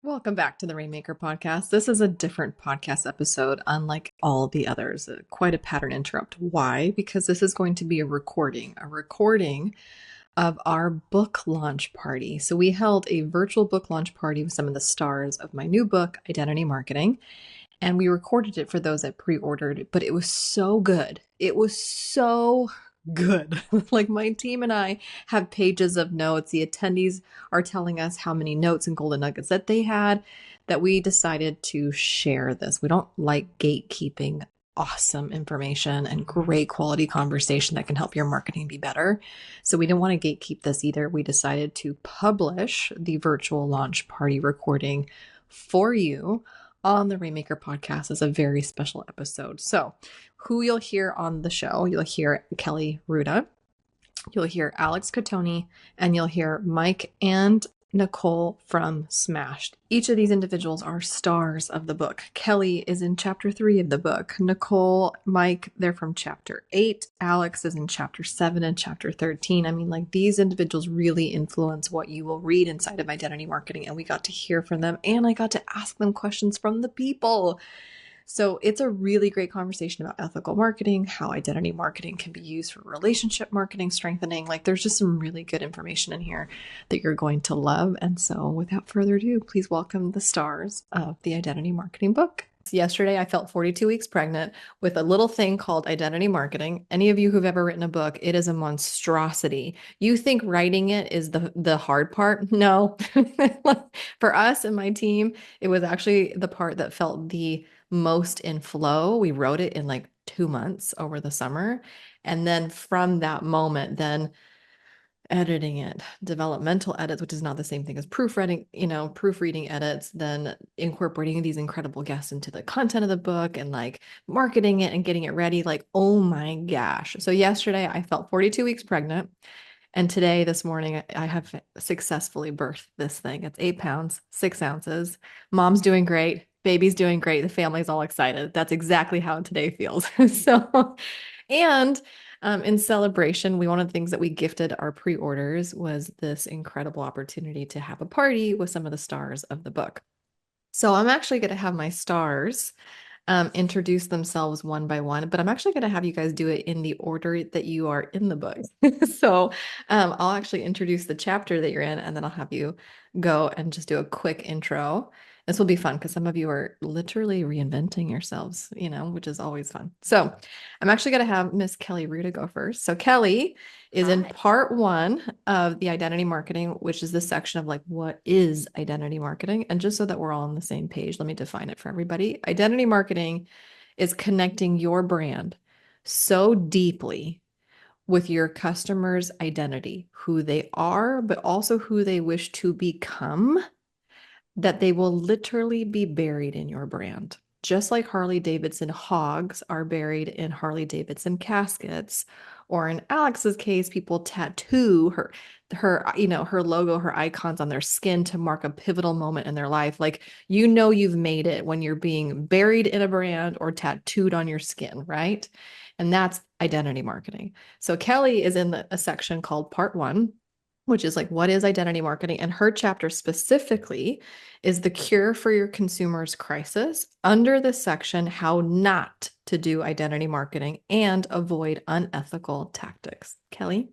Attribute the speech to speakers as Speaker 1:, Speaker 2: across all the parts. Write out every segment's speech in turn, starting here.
Speaker 1: Welcome back to the Rainmaker Podcast. This is a different podcast episode, unlike all the others. Quite a pattern interrupt. Why? Because this is going to be a recording of our book launch party. So we held a virtual book launch party with some of the stars of my new book, Identity Marketing, and we recorded it for those that pre-ordered, but it was so good. It was so good. Like my team and I have pages of notes. The attendees are telling us how many notes and golden nuggets that they had, that we decided to share this. We don't like gatekeeping awesome information and great quality conversation that can help your marketing be better. So we didn't want to gatekeep this either. We decided to publish the virtual launch party recording for you on the Rainmaker Podcast as a very special episode. So who you'll hear on the show, you'll hear Kelly Ruta, you'll hear Alex Cattoni, and you'll hear Mike and Nicole from Smashed. Each of these individuals are stars of the book. Kelly is in chapter 3 of the book. Nicole, Mike, they're from chapter 8. Alex is in chapter 7 and chapter 13. I mean, like, these individuals really influence what you will read inside of identity marketing, and we got to hear from them, and I got to ask them questions from the people. So it's a really great conversation about ethical marketing, how identity marketing can be used for relationship marketing, strengthening. Like, there's just some really good information in here that you're going to love. And so without further ado, please welcome the stars of the identity marketing book. Yesterday, I felt 42 weeks pregnant with a little thing called identity marketing. Any of you who've ever written a book, it is a monstrosity. You think writing it is the hard part? No. For us and my team, it was actually the part that felt the most in flow. We wrote it in like 2 months over the summer. And then from that moment, then editing it, developmental edits, which is not the same thing as proofreading edits, then incorporating these incredible guests into the content of the book and like marketing it and getting it ready. Like, oh my gosh. So yesterday I felt 42 weeks pregnant. And today, this morning, I have successfully birthed this thing. It's 8 pounds, 6 ounces. Mom's doing great. Baby's doing great. The family's all excited. That's exactly how today feels. And in celebration, one of the things that we gifted our pre-orders was this incredible opportunity to have a party with some of the stars of the book. So I'm actually going to have my stars introduce themselves one by one, but I'm actually going to have you guys do it in the order that you are in the book. So I'll actually introduce the chapter that you're in, and then I'll have you go and just do a quick intro. This will be fun because some of you are literally reinventing yourselves, which is always fun. So I'm actually going to have Miss Kelly Ruta go first. So Kelly is in part 1 of the identity marketing, which is the section of like, what is identity marketing? And just so that we're all on the same page, let me define it for everybody. Identity marketing is connecting your brand so deeply with your customer's identity, who they are, but also who they wish to become, that they will literally be buried in your brand. Just like Harley Davidson hogs are buried in Harley Davidson caskets, or in Alex's case, people tattoo her logo, her icons on their skin to mark a pivotal moment in their life. Like, you've made it when you're being buried in a brand or tattooed on your skin, right? And that's identity marketing. So Kelly is in a section called part 1, which is like, what is identity marketing? And her chapter specifically is the cure for your consumer's crisis, under the section, how not to do identity marketing and avoid unethical tactics. Kelly?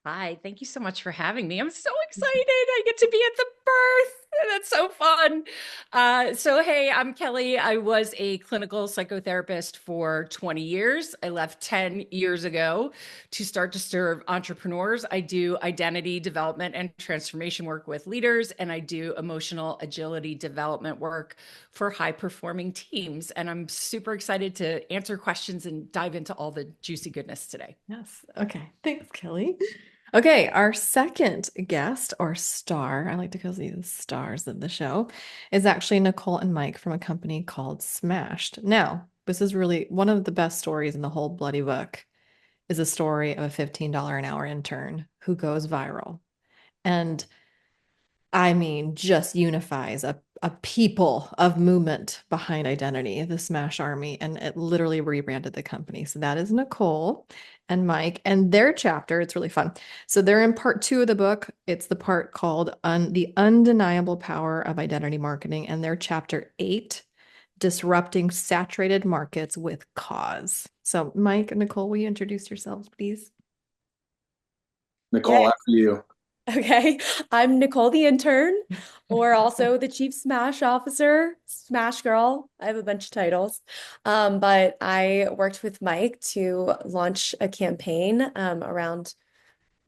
Speaker 2: Hi, thank you so much for having me. I'm so excited. I get to be at the birth. That's so fun. Hey, I'm Kelly. I was a clinical psychotherapist for 20 years. I left 10 years ago to start to serve entrepreneurs. I do identity development and transformation work with leaders, and I do emotional agility development work for high performing teams. And I'm super excited to answer questions and dive into all the juicy goodness today.
Speaker 1: Yes. Okay. Thanks, Kelly. Okay, our second guest or star, I like to call these stars of the show, is actually Nicole and Mike from a company called Smashed. Now, this is really one of the best stories in the whole bloody book, is a story of a $15 an hour intern who goes viral. And I mean, just unifies a people of movement behind identity, the Smash Army, and it literally rebranded the company. So that is Nicole and Mike and their chapter. It's really fun. So they're in part 2 of the book. It's the part called The Undeniable Power of Identity Marketing, and their chapter 8, Disrupting Saturated Markets with Cause. So, Mike and Nicole, will you introduce yourselves, please?
Speaker 3: Nicole,
Speaker 2: Yeah.
Speaker 3: after you.
Speaker 2: Okay. I'm Nicole, the intern, or also the chief Smash officer, Smash girl. I have a bunch of titles. But I worked with Mike to launch a campaign around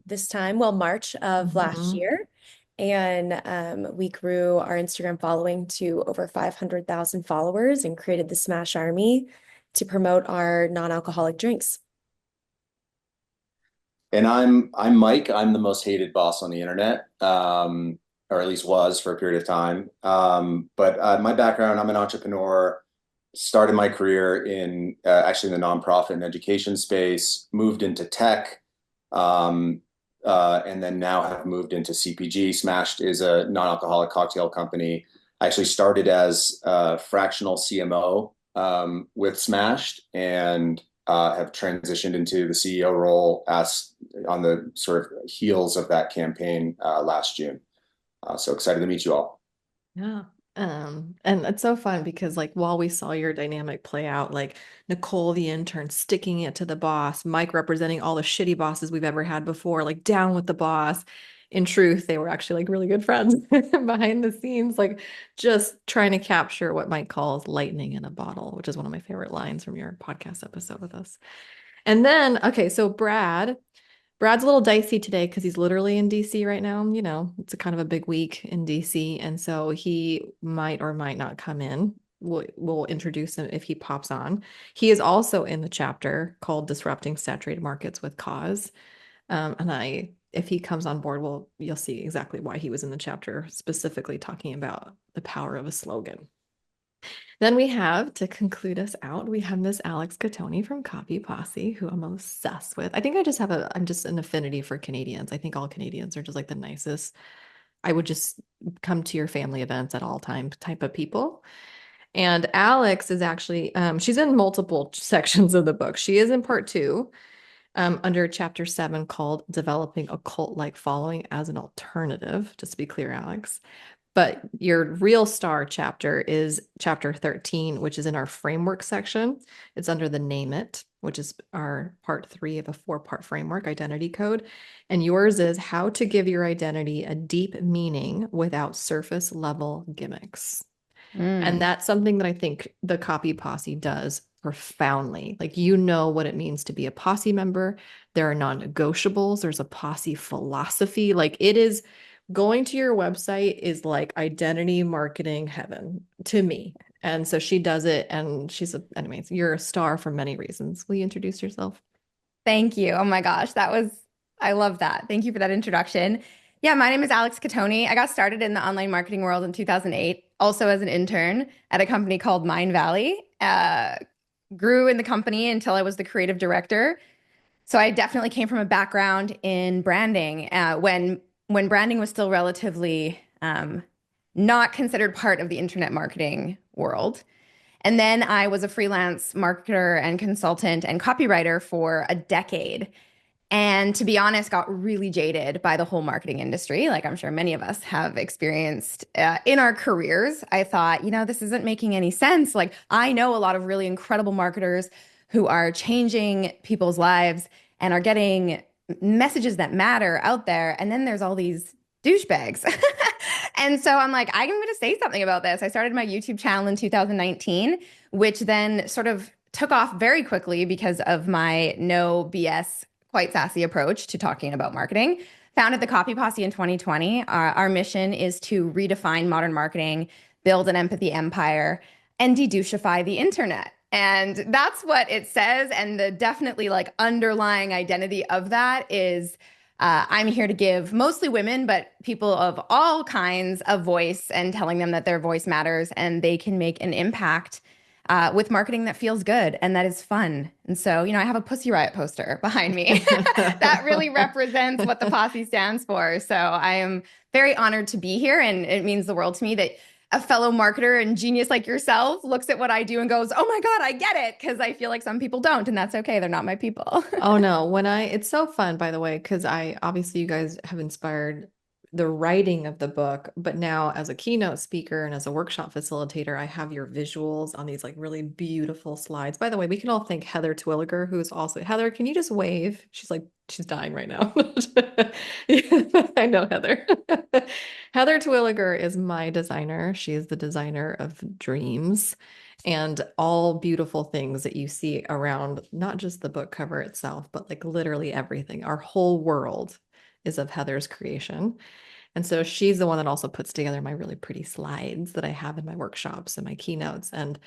Speaker 2: this time, well, March of last
Speaker 1: Mhm.
Speaker 2: year. And we grew our Instagram following to over 500,000 followers and created the Smash Army to promote our non-alcoholic drinks.
Speaker 3: And I'm Mike. I'm the most hated boss on the internet, or at least was for a period of time. But my background, I'm an entrepreneur. Started my career in actually in the nonprofit and education space. Moved into tech, and then now have moved into CPG. Smashed is a non-alcoholic cocktail company. I actually started as a fractional CMO with Smashed, and have transitioned into the CEO role as on the sort of heels of that campaign last June. So excited to meet you all.
Speaker 1: Yeah. And it's so fun because like while we saw your dynamic play out, like Nicole, the intern, sticking it to the boss, Mike representing all the shitty bosses we've ever had before, like down with the boss. In truth, they were actually like really good friends behind the scenes, like just trying to capture what Mike calls lightning in a bottle, which is one of my favorite lines from your podcast episode with us. And then, okay, so Brad's a little dicey today because he's literally in DC right now. You know, it's a kind of a big week in DC. And so he might or might not come in. We'll introduce him if he pops on. He is also in the chapter called Disrupting Saturated Markets with Cause. If he comes on board, you'll see exactly why he was in the chapter, specifically talking about the power of a slogan. Then we have, to conclude us out, we have Miss Alex Cattoni from Copy Posse, who I'm obsessed with. I think I'm just an affinity for Canadians. I think all Canadians are just like the nicest. I would just come to your family events at all times type of people. And Alex is actually, she's in multiple sections of the book. She is in part 2, under chapter 7 called Developing a Cult-like Following as an Alternative, just to be clear, Alex. But your real star chapter is chapter 13, which is in our framework section. It's under the Name It, which is our part 3 of a 4-part framework, identity code. And yours is how to give your identity a deep meaning without surface level gimmicks. And that's something that I think the Copy Posse does profoundly. Like, you know what it means to be a posse member. There are non-negotiables. There's a posse philosophy. Like, it is going to your website is like identity marketing heaven to me. And so she does it. And anyways, you're a star for many reasons. Will you introduce yourself?
Speaker 4: Thank you. Oh my gosh, I love that. Thank you for that introduction. Yeah, my name is Alex Cattoni. I got started in the online marketing world in 2008, also as an intern at a company called Mind Valley. Grew in the company until I was the creative director. So I definitely came from a background in branding when branding was still relatively not considered part of the internet marketing world. And then I was a freelance marketer and consultant and copywriter for a decade. And to be honest, got really jaded by the whole marketing industry, like I'm sure many of us have experienced in our careers. I thought, this isn't making any sense. Like, I know a lot of really incredible marketers who are changing people's lives and are getting messages that matter out there. And then there's all these douchebags. And so I'm like, I'm going to say something about this. I started my YouTube channel in 2019, which then sort of took off very quickly because of my no BS, quite sassy approach to talking about marketing. Founded the Copy Posse in 2020. Our mission is to redefine modern marketing, build an empathy empire, and de-douchify the internet. And that's what it says. And the definitely like underlying identity of that is I'm here to give mostly women, but people of all kinds, a voice and telling them that their voice matters and they can make an impact with marketing that feels good and that is fun. And so, I have a Pussy Riot poster behind me that really represents what the posse stands for. So I am very honored to be here, and it means the world to me that a fellow marketer and genius like yourself looks at what I do and goes, "Oh my God, I get it." Because I feel like some people don't, and that's okay. They're not my people.
Speaker 1: Oh no, it's so fun, by the way, because obviously you guys have inspired the writing of the book, but now as a keynote speaker and as a workshop facilitator, I have your visuals on these like really beautiful slides. By the way, we can all thank Heather Twilliger, who's also Heather. Can you just wave? She's dying right now. I know Heather. Heather Twilliger is my designer. She is the designer of dreams and all beautiful things that you see around, not just the book cover itself, but like literally everything. Our whole world is of Heather's creation. And so she's the one that also puts together my really pretty slides that I have in my workshops and my keynotes. And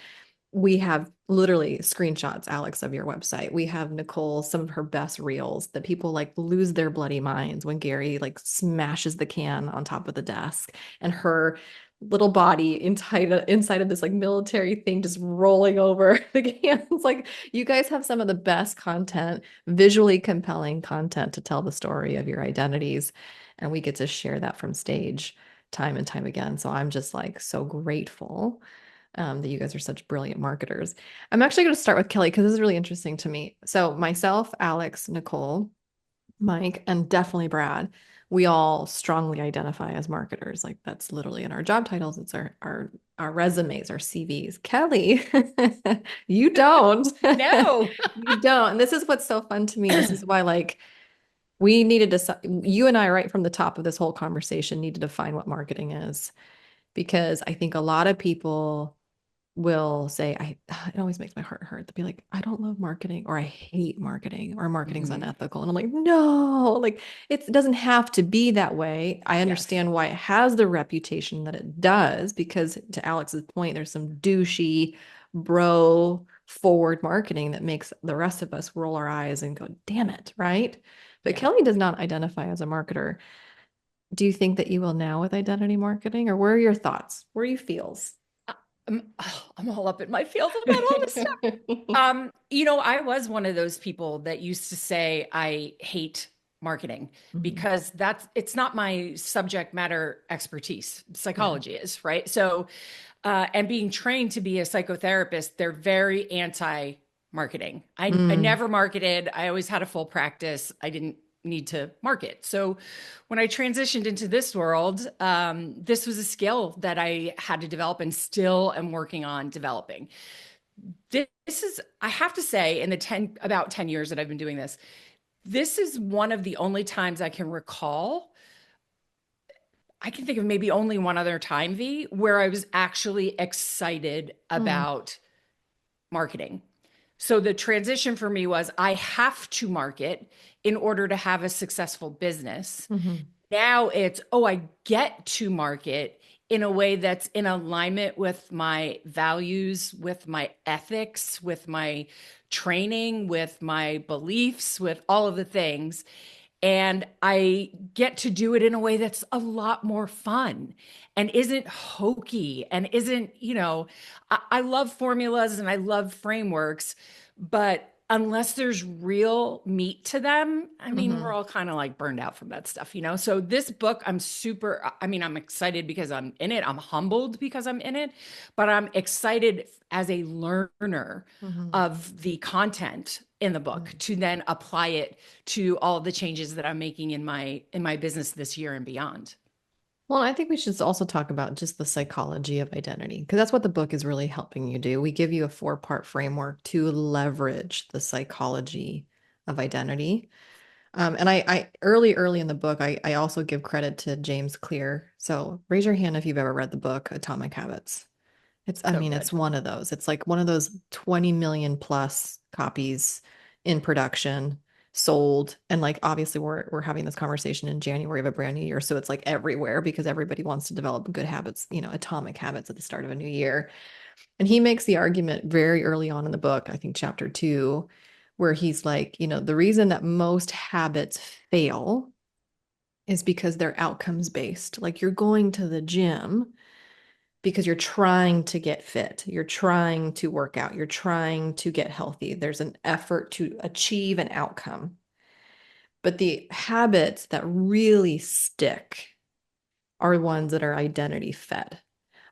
Speaker 1: we have literally screenshots, Alex, of your website. We have Nicole, some of her best reels that people like lose their bloody minds when Gary like smashes the can on top of the desk and her little body inside of this like military thing just rolling over the cans. Like you guys have some of the best content, visually compelling content to tell the story of your identities. And we get to share that from stage time and time again. So I'm just like so grateful that you guys are such brilliant marketers. I'm actually going to start with Kelly because this is really interesting to me. So myself, Alex, Nicole, Mike, and definitely Brad, we all strongly identify as marketers. Like that's literally in our job titles. It's our resumes, our CVs. Kelly, you don't.
Speaker 2: No.
Speaker 1: You don't. And this is what's so fun to me. This is why like we needed to, you and I, right from the top of this whole conversation, need to define what marketing is. Because I think a lot of people will say, it always makes my heart hurt to be like, I don't love marketing, or I hate marketing, or marketing's unethical. And I'm like, no, like it doesn't have to be that way. I understand why it has the reputation that it does, because to Alex's point, there's some douchey bro forward marketing that makes the rest of us roll our eyes and go, damn it. Right. But Kelly does not identify as a marketer. Do you think that you will now with identity marketing, or where are your thoughts? Where are your feels?
Speaker 2: I'm all up in my feels about all this stuff. I was one of those people that used to say I hate marketing because it's not my subject matter expertise. Psychology is, right? So, and being trained to be a psychotherapist, they're very anti-marketing. I never marketed. I always had a full practice. I didn't need to market. So when I transitioned into this world, this was a skill that I had to develop and still am working on developing. This is, I have to say, in the about 10 years that I've been doing this, this is one of the only times I can recall. I can think of maybe only one other time, V, where I was actually excited about marketing. So the transition for me was I have to market in order to have a successful business. Now it's, I get to market in a way that's in alignment with my values, with my ethics, with my training, with my beliefs, with all of the things. And I get to do it in a way that's a lot more fun and isn't hokey and isn't, I love formulas and I love frameworks, but unless there's real meat to them, I mean, we're all kind of like burned out from that stuff, So this book, I'm excited because I'm in it. I'm humbled because I'm in it, but I'm excited as a learner of the content in the book to then apply it to all of the changes that I'm making in my business this year and beyond.
Speaker 1: Well, I think we should also talk about just the psychology of identity, because that's what the book is really helping you do. We give you a 4-part framework to leverage the psychology of identity. And I early in the book, I also give credit to James Clear. So raise your hand if you've ever read the book Atomic Habits. It's one of those. It's like one of those 20 million plus copies in production, sold. And like, obviously we're having this conversation in January of a brand new year. So it's like everywhere because everybody wants to develop good habits, atomic habits at the start of a new year. And he makes the argument very early on in the book, I think chapter 2, where he's like, the reason that most habits fail is because they're outcomes based. Like you're going to the gym because you're trying to get fit, you're trying to work out, you're trying to get healthy. There's an effort to achieve an outcome. But the habits that really stick are ones that are identity fed.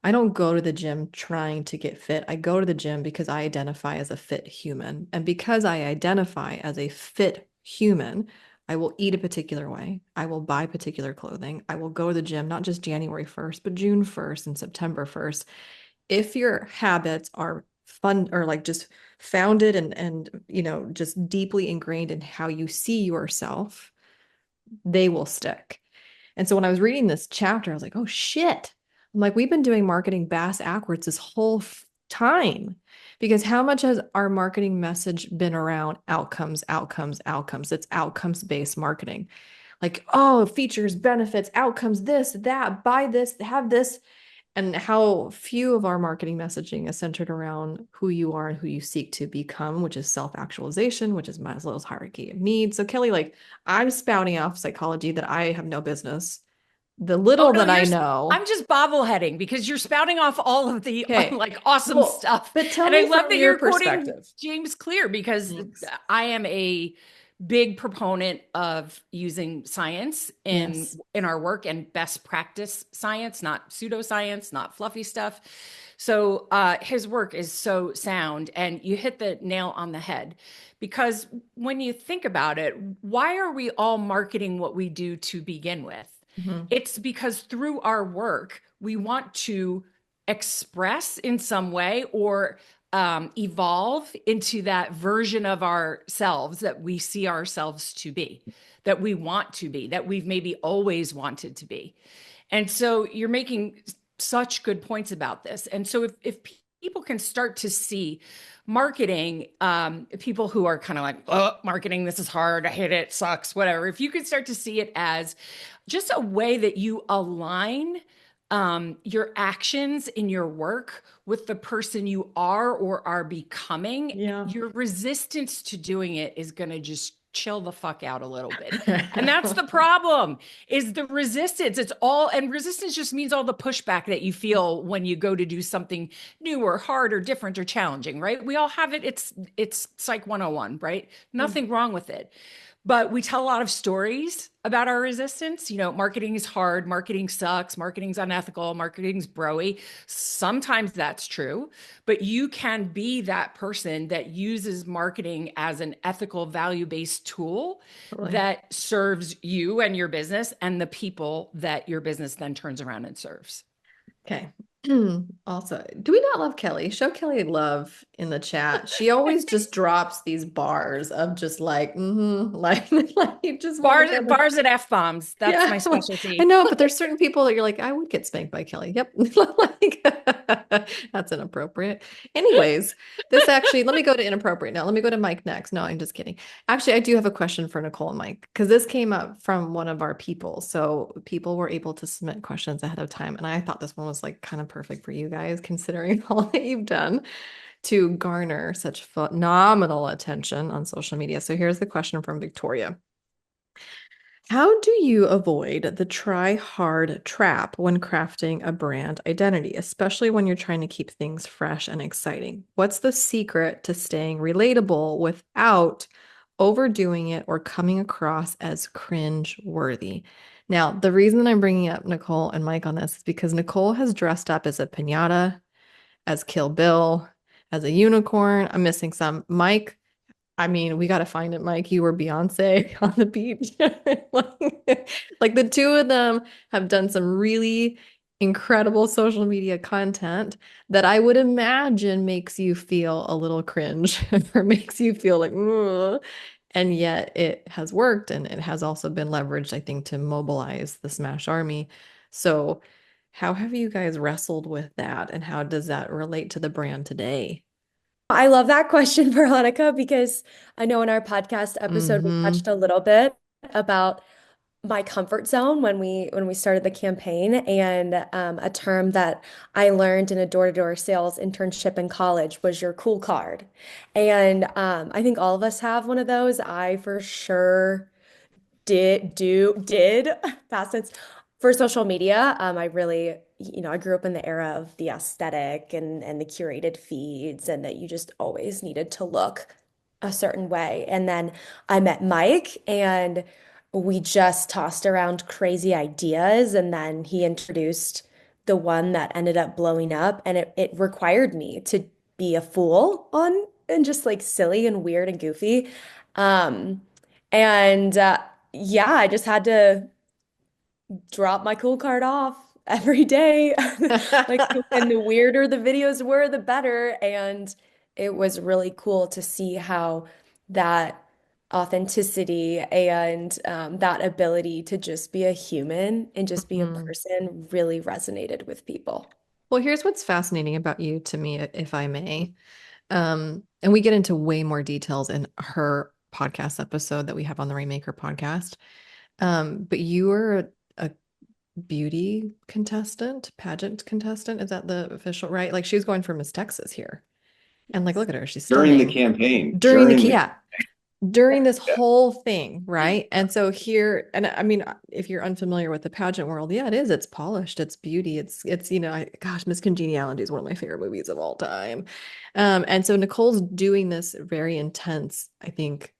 Speaker 1: I don't go to the gym trying to get fit. I go to the gym because I identify as a fit human. And because I identify as a fit human, I will eat a particular way. I will buy particular clothing. I will go to the gym, not just January 1st, but June 1st and September 1st. If your habits are fun or like just founded and just deeply ingrained in how you see yourself, they will stick. And so when I was reading this chapter, I was like, oh shit. I'm like, we've been doing marketing bass backwards this whole time, because how much has our marketing message been around outcomes, outcomes, outcomes? It's outcomes-based marketing. Like, oh, features, benefits, outcomes, this, that, buy this, have this. And how few of our marketing messaging is centered around who you are and who you seek to become, which is self-actualization, which is Maslow's hierarchy of needs. So Kelly, like, I'm spouting off psychology that I have no business. The little that I know.
Speaker 2: I'm just bobbleheading because you're spouting off all of the like awesome stuff.
Speaker 1: But tell
Speaker 2: and
Speaker 1: me
Speaker 2: I love
Speaker 1: from
Speaker 2: that
Speaker 1: your
Speaker 2: you're quoting
Speaker 1: perspective.
Speaker 2: James Clear, because
Speaker 1: Thanks.
Speaker 2: I am a big proponent of using science in our work, and best practice science, not pseudoscience, not fluffy stuff. So his work is so sound, and you hit the nail on the head, because when you think about it, why are we all marketing what we do to begin with? It's because through our work, we want to express in some way or evolve into that version of ourselves that we see ourselves to be, that we want to be, that we've maybe always wanted to be. And so you're making such good points about this. And so if people can start to see marketing, people who are kind of like, oh, marketing, this is hard, I hate it, sucks, whatever. If you could start to see it as just a way that you align your actions in your work with the person you are or are becoming, your resistance to doing it is going to just chill the fuck out a little bit. And that's the problem, is the resistance. It's all, and resistance just means all the pushback that you feel when you go to do something new or hard or different or challenging, right? We all have it. It's Psych 101, right? Nothing wrong with it. But we tell a lot of stories about our resistance. Marketing is hard, marketing sucks, marketing's unethical, marketing's broy. Sometimes that's true, but you can be that person that uses marketing as an ethical, value-based tool that serves you and your business and the people that your business then turns around and serves.
Speaker 1: Okay. Also, do we not love Kelly? Show Kelly love in the chat. She always just drops these bars of just like, like just
Speaker 2: bars and F-bombs. That's my specialty.
Speaker 1: I know, but there's certain people that you're like, I would get spanked by Kelly. Yep. That's inappropriate. Anyways, this actually, let me go to inappropriate now. Let me go to Mike next. No, I'm just kidding. Actually, I do have a question for Nicole and Mike, because this came up from one of our people. So people were able to submit questions ahead of time. And I thought this one was like kind of perfect for you guys, considering all that you've done to garner such phenomenal attention on social media. So here's the question from Victoria. How do you avoid the try hard trap when crafting a brand identity, especially when you're trying to keep things fresh and exciting? What's the secret to staying relatable without overdoing it or coming across as cringe worthy? Now, the reason I'm bringing up Nicole and Mike on this is because Nicole has dressed up as a piñata, as Kill Bill, as a unicorn. I'm missing some. Mike, I mean, we got to find it, Mike. You were Beyonce on the beach. Like the two of them have done some really incredible social media content that I would imagine makes you feel a little cringe or makes you feel like, ugh. And yet it has worked, and it has also been leveraged, I think, to mobilize the Smash Army. So how have you guys wrestled with that, and how does that relate to the brand today?
Speaker 5: I love that question, Veronica, because I know in our podcast episode we touched a little bit about my comfort zone when we started the campaign, and a term that I learned in a door-to-door sales internship in college was your cool card. And I think all of us have one of those. I for sure did past tense for social media, I really, I grew up in the era of the aesthetic and the curated feeds, and that you just always needed to look a certain way. And then I met Mike, and we just tossed around crazy ideas, and then he introduced the one that ended up blowing up, and it required me to be a fool on and just like silly and weird and goofy. Um, and yeah, I just had to drop my cool card off every day. Like, and the weirder the videos were, the better. And it was really cool to see how that authenticity and that ability to just be a human and just be a person really resonated with people.
Speaker 1: Well, here's what's fascinating about you to me, if I may. And we get into way more details in her podcast episode that we have on the Rainmaker podcast. But you are a beauty contestant, pageant contestant. Is that the official, right? Like, she's going for Miss Texas here. And like, look at her. She's
Speaker 3: during the
Speaker 1: stunning.
Speaker 3: campaign.
Speaker 1: During this whole thing, right? And so here, and I mean, if you're unfamiliar with the pageant world, yeah, it is. It's polished. It's beauty. It's gosh, Miss Congeniality is one of my favorite movies of all time. And so Nicole's doing this very intense, I think,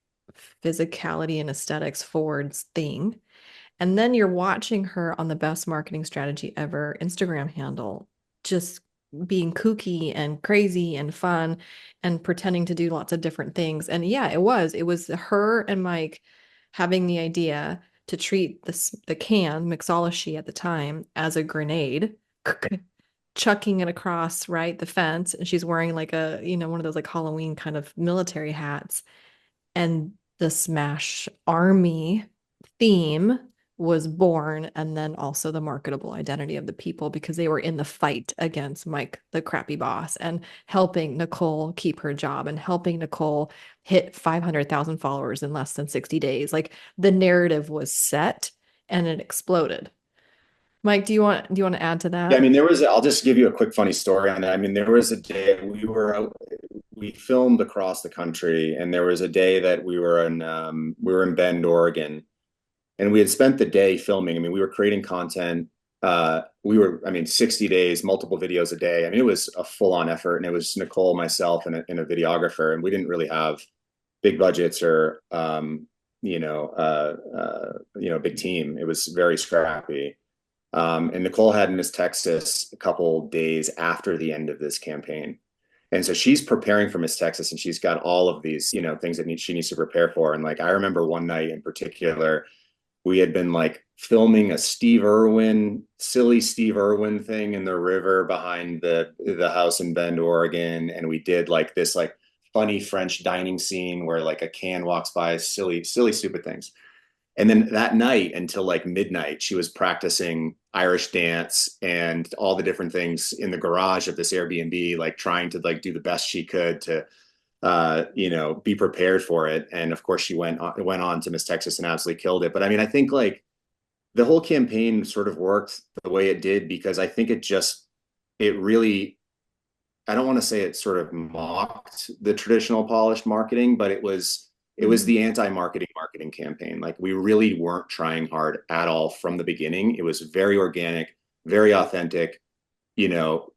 Speaker 1: physicality and aesthetics forwards thing. And then you're watching her on the best marketing strategy ever Instagram handle, just being kooky and crazy and fun and pretending to do lots of different things. And yeah, it was her and Mike having the idea to treat the can, mixology at the time, as a grenade, chucking it across, right, the fence. And she's wearing like a, one of those like Halloween kind of military hats. And the Smash Army theme was born, and then also the marketable identity of the people, because they were in the fight against Mike, the crappy boss, and helping Nicole keep her job and helping Nicole hit 500,000 followers in less than 60 days. Like, the narrative was set and it exploded. Mike, do you want to add to that?
Speaker 3: Yeah, I mean, I'll just give you a quick funny story on that. I mean, there was a day we filmed across the country, and there was a day that we were in Bend, Oregon, and we had spent the day filming. I mean, we were creating content. I mean, 60 days, multiple videos a day. I mean, it was a full-on effort, and it was Nicole, myself, and a videographer, and we didn't really have big budgets or big team. It was very scrappy. And Nicole had Miss Texas a couple days after the end of this campaign. And so she's preparing for Miss Texas, and she's got all of these, things that she needs to prepare for. And like, I remember one night in particular, we had been like filming a silly Steve Irwin thing in the river behind the house in Bend, Oregon. And we did like this like funny French dining scene where like a can walks by, silly, stupid things. And then that night until like midnight, she was practicing Irish dance and all the different things in the garage of this Airbnb, like trying to like do the best she could to, be prepared for it. And of course she went on to Miss Texas and absolutely killed it. But I mean, I think like the whole campaign sort of worked the way it did because I think it really, I don't want to say it sort of mocked the traditional polished marketing, but it was the anti-marketing campaign. Like, we really weren't trying hard at all from the beginning. It was very organic, very authentic,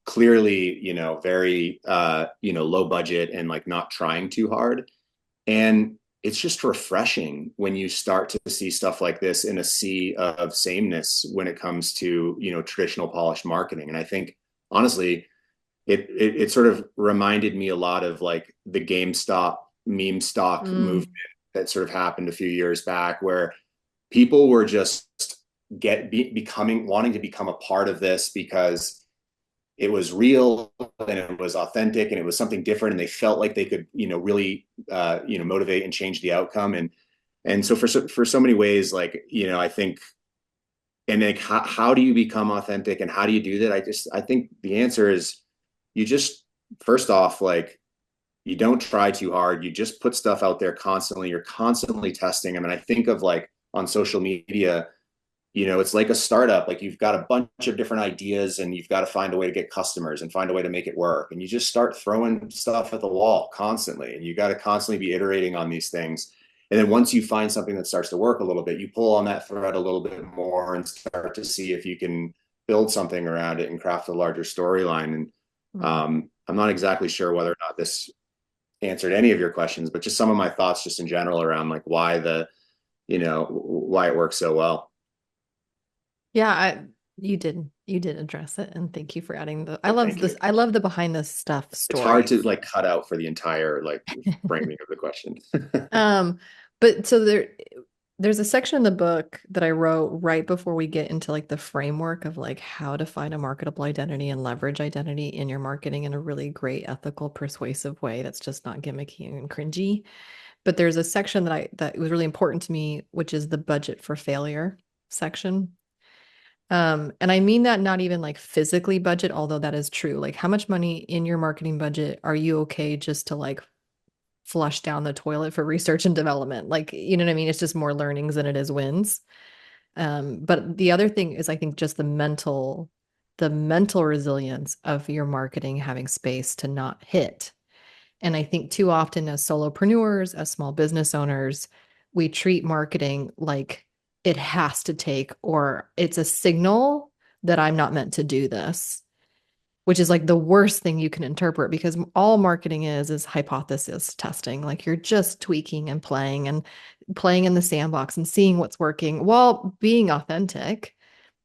Speaker 3: clearly, very, low budget and like not trying too hard. And it's just refreshing when you start to see stuff like this in a sea of sameness when it comes to, traditional polished marketing. And I think, honestly, it sort of reminded me a lot of like the GameStop meme stock movement that sort of happened a few years back, where people were just wanting to become a part of this because it was real and it was authentic and it was something different, and they felt like they could, really, motivate and change the outcome. And so for so many ways, like, I think, and like, how do you become authentic and how do you do that? I think the answer is you just, first off, like, you don't try too hard. You just put stuff out there constantly. You're constantly testing. I mean, I think of like on social media, it's like a startup. Like, you've got a bunch of different ideas and you've got to find a way to get customers and find a way to make it work. And you just start throwing stuff at the wall constantly. And you got to constantly be iterating on these things. And then once you find something that starts to work a little bit, you pull on that thread a little bit more and start to see if you can build something around it and craft a larger storyline. And I'm not exactly sure whether or not this answered any of your questions, but just some of my thoughts just in general around like why why it works so well.
Speaker 1: Yeah, you did address it, and thank you for adding
Speaker 3: I
Speaker 1: love the behind the stuff story.
Speaker 3: It's hard to like cut out for the entire like framing of the question.
Speaker 1: But so there's a section in the book that I wrote right before we get into like the framework of like how to find a marketable identity and leverage identity in your marketing in a really great, ethical, persuasive way that's just not gimmicky and cringy. But there's a section that was really important to me, which is the budget for failure section. And I mean that not even like physically budget, although that is true. Like how much money in your marketing budget are you okay just to like flush down the toilet for research and development? Like, you know what I mean? It's just more learnings than it is wins. But the other thing is I think just the mental resilience of your marketing having space to not hit. And I think too often as solopreneurs, as small business owners, we treat marketing like it has to take, or it's a signal that I'm not meant to do this, which is like the worst thing you can interpret, because all marketing is hypothesis testing. Like you're just tweaking and playing in the sandbox and seeing what's working while being authentic,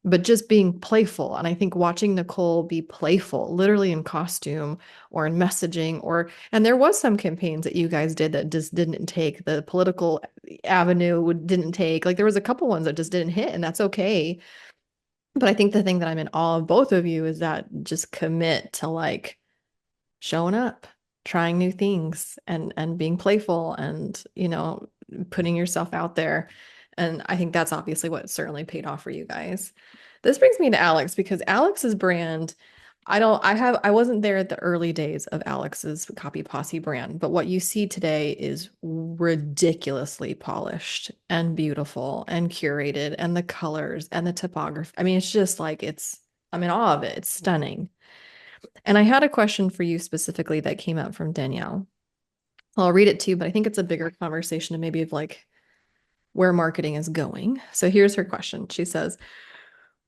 Speaker 1: but just being playful. And I think watching Nicole be playful, literally in costume or in messaging, and there was some campaigns that you guys did that just didn't take, the political avenue didn't take, like there was a couple ones that just didn't hit, and that's okay. But I think the thing that I'm in awe of both of you is that just commit to like showing up, trying new things, and being playful, and putting yourself out there. And I think that's obviously what certainly paid off for you guys. This brings me to Alex, because Alex's brand, I wasn't there at the early days of Alex's Copy Posse brand, but what you see today is ridiculously polished and beautiful and curated, and the colors and the typography. I mean, it's just like I'm in awe of it. It's stunning. And I had a question for you specifically that came up from Danielle. Well, I'll read it to you, but I think it's a bigger conversation and maybe of like where marketing is going. So here's her question. She says,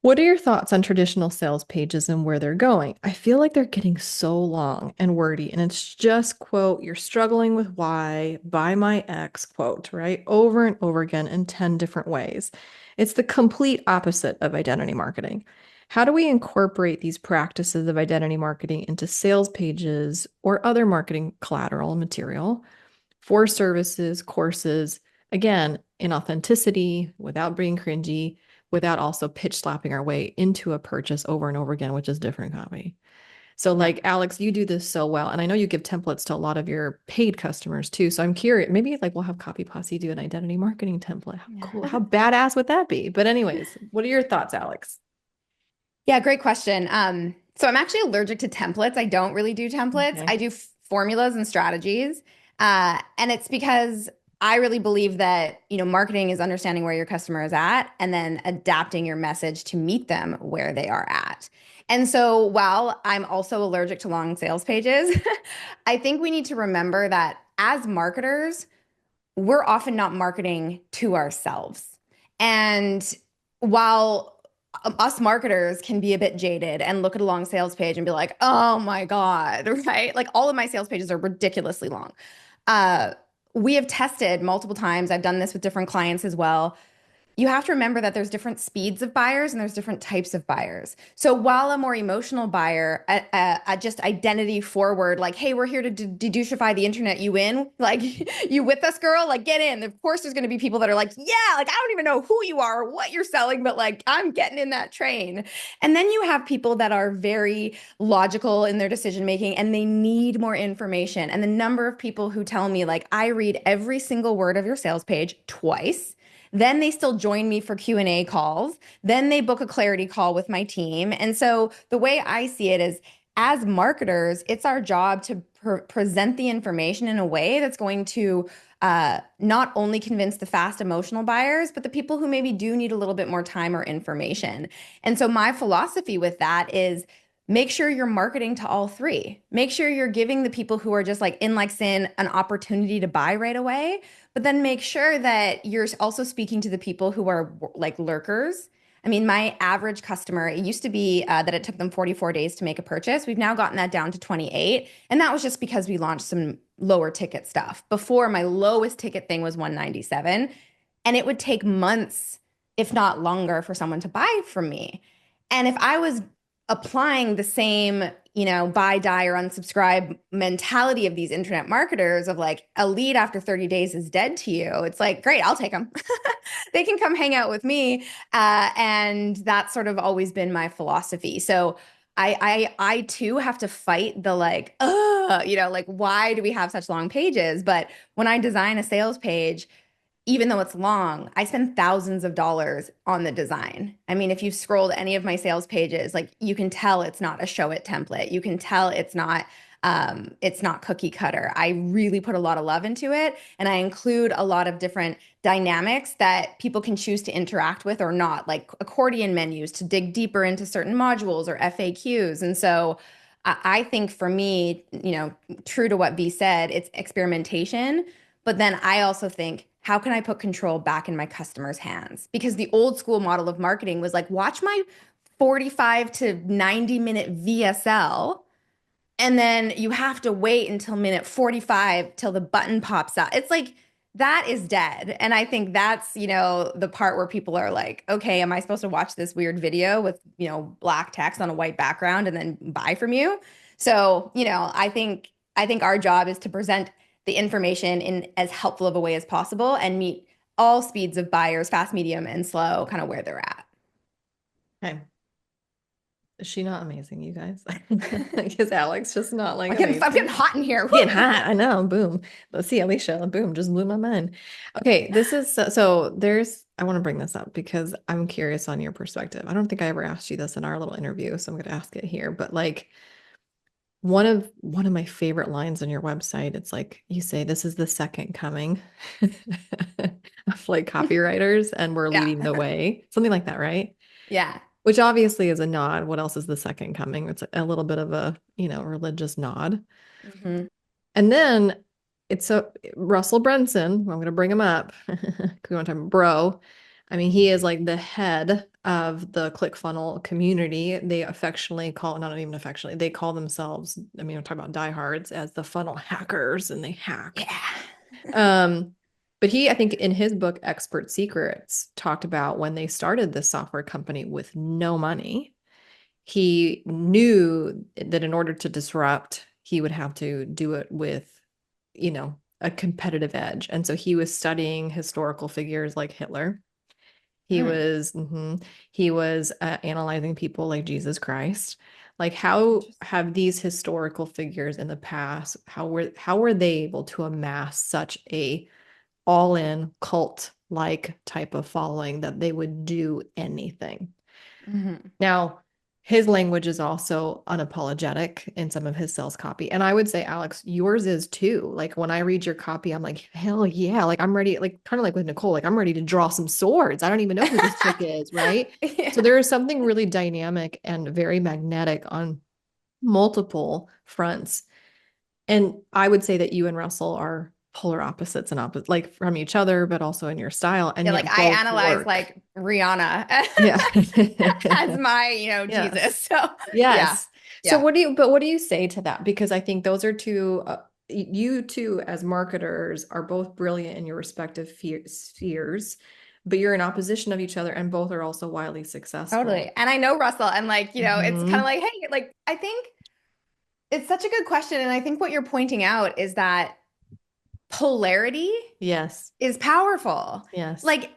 Speaker 1: what are your thoughts on traditional sales pages and where they're going? I feel like they're getting so long and wordy, and it's just, quote, you're struggling with why, by my ex, quote, right? Over and over again in 10 different ways. It's the complete opposite of identity marketing. How do we incorporate these practices of identity marketing into sales pages or other marketing collateral and material for services, courses, again, in authenticity, without being cringy, without also pitch slapping our way into a purchase over and over again, which is different copy. So like Alex, you do this so well. And I know you give templates to a lot of your paid customers too. So I'm curious, maybe like we'll have Copy Posse do an identity marketing template. How cool, how badass would that be? But anyways, what are your thoughts, Alex?
Speaker 4: Yeah, great question. So I'm actually allergic to templates. I don't really do templates.
Speaker 1: Okay.
Speaker 4: I do formulas and strategies. And it's because I really believe that, marketing is understanding where your customer is at and then adapting your message to meet them where they are at. And so while I'm also allergic to long sales pages, I think we need to remember that as marketers, we're often not marketing to ourselves. And while us marketers can be a bit jaded and look at a long sales page and be like, oh my God, right? Like all of my sales pages are ridiculously long. We have tested multiple times. I've done this with different clients as well. You have to remember that there's different speeds of buyers and there's different types of buyers. So while a more emotional buyer, just identity forward, like, hey, we're here to dedouchify the internet, you in? Like, you with us, girl? Like, get in. Of course, there's going to be people that are like, yeah, like, I don't even know who you are or what you're selling, but like, I'm getting in that train. And then you have people that are very logical in their decision making and they need more information. And the number of people who tell me, like, I read every single word of your sales page twice. Then they still join me for Q&A calls. Then they book a clarity call with my team. And so the way I see it is, as marketers, it's our job to present the information in a way that's going to not only convince the fast emotional buyers, but the people who maybe do need a little bit more time or information. And so my philosophy with that is make sure you're marketing to all three. Make sure you're giving the people who are just like in like sin an opportunity to buy right away, but then make sure that you're also speaking to the people who are like lurkers. I mean, my average customer, it used to be that it took them 44 days to make a purchase. We've now gotten that down to 28. And that was just because we launched some lower ticket stuff. Before, my lowest ticket thing was 197, and it would take months, if not longer, for someone to buy from me. And if I was applying the same, buy, die, or unsubscribe mentality of these internet marketers of like a lead after 30 days is dead to you, it's like, great, I'll take them. They can come hang out with me. And that's sort of always been my philosophy. So I too have to fight the like, like, why do we have such long pages? But when I design a sales page, even though it's long, I spend thousands of dollars on the design. I mean, if you've scrolled any of my sales pages, like you can tell it's not a show it template. You can tell it's not cookie cutter. I really put a lot of love into it, and I include a lot of different dynamics that people can choose to interact with or not, like accordion menus to dig deeper into certain modules or FAQs. And so I think for me, true to what V said, it's experimentation. But then I also think, how can I put control back in my customers' hands? Because the old school model of marketing was like, watch my 45 to 90-minute VSL, and then you have to wait until minute 45 till the button pops out. It's like, that is dead. And I think that's, the part where people are like, okay, am I supposed to watch this weird video with, black text on a white background and then buy from you? So, I think our job is to present the information in as helpful of a way as possible and meet all speeds of buyers, fast, medium, and slow, kind of where they're at.
Speaker 1: Okay. Is she not amazing, you guys? Because Alex just not like
Speaker 4: I'm getting hot in here.
Speaker 1: Getting hot. I know. Boom. Let's see, Alicia. Boom. Just blew my mind. Okay. This is so I want to bring this up because I'm curious on your perspective. I don't think I ever asked you this in our little interview, so I'm going to ask it here. But like, one of my favorite lines on your website, it's like you say, this is the second coming of like copywriters, and we're leading the way. Something like that, right?
Speaker 4: Yeah.
Speaker 1: Which obviously is a nod. What else is the second coming? It's a little bit of a, religious nod.
Speaker 4: Mm-hmm.
Speaker 1: And then it's Russell Brunson. I'm going to bring him up. We want to bro. I mean, he is like the head of the ClickFunnels community. They affectionately not even affectionately, they call themselves, I mean, I'm talking about diehards, as the funnel hackers, and they hack.
Speaker 4: Yeah.
Speaker 1: But he, I think in his book, Expert Secrets, talked about when they started this software company with no money, he knew that in order to disrupt, he would have to do it with, a competitive edge. And so he was studying historical figures like Hitler. He was analyzing people like Jesus Christ. Like, how have these historical figures in the past, how were they able to amass such a all-in cult-like type of following that they would do anything?
Speaker 4: Mm-hmm.
Speaker 1: Now, his language is also unapologetic in some of his sales copy. And I would say, Alex, yours is too. Like, when I read your copy, I'm like, hell yeah. Like, I'm ready, like kind of like with Nicole, like I'm ready to draw some swords. I don't even know who this chick is, right?
Speaker 4: Yeah.
Speaker 1: So there is something really dynamic and very magnetic on multiple fronts. And I would say that you and Russell are polar opposites and opposite, like from each other, but also in your style. And
Speaker 4: Yeah,
Speaker 1: yet
Speaker 4: like I
Speaker 1: both
Speaker 4: analyze
Speaker 1: work.
Speaker 4: like Rihanna as my,
Speaker 1: Yes.
Speaker 4: Jesus. So
Speaker 1: yes.
Speaker 4: Yeah.
Speaker 1: So what do you say to that? Because I think those are two, you two as marketers are both brilliant in your respective spheres, but you're in opposition of each other, and both are also wildly successful.
Speaker 4: Totally. And I know Russell, and like, it's
Speaker 1: Mhm.
Speaker 4: kind of like, hey, like, I think it's such a good question. And I think what you're pointing out is that polarity
Speaker 1: Yes.
Speaker 4: is powerful.
Speaker 1: Yes.
Speaker 4: Like,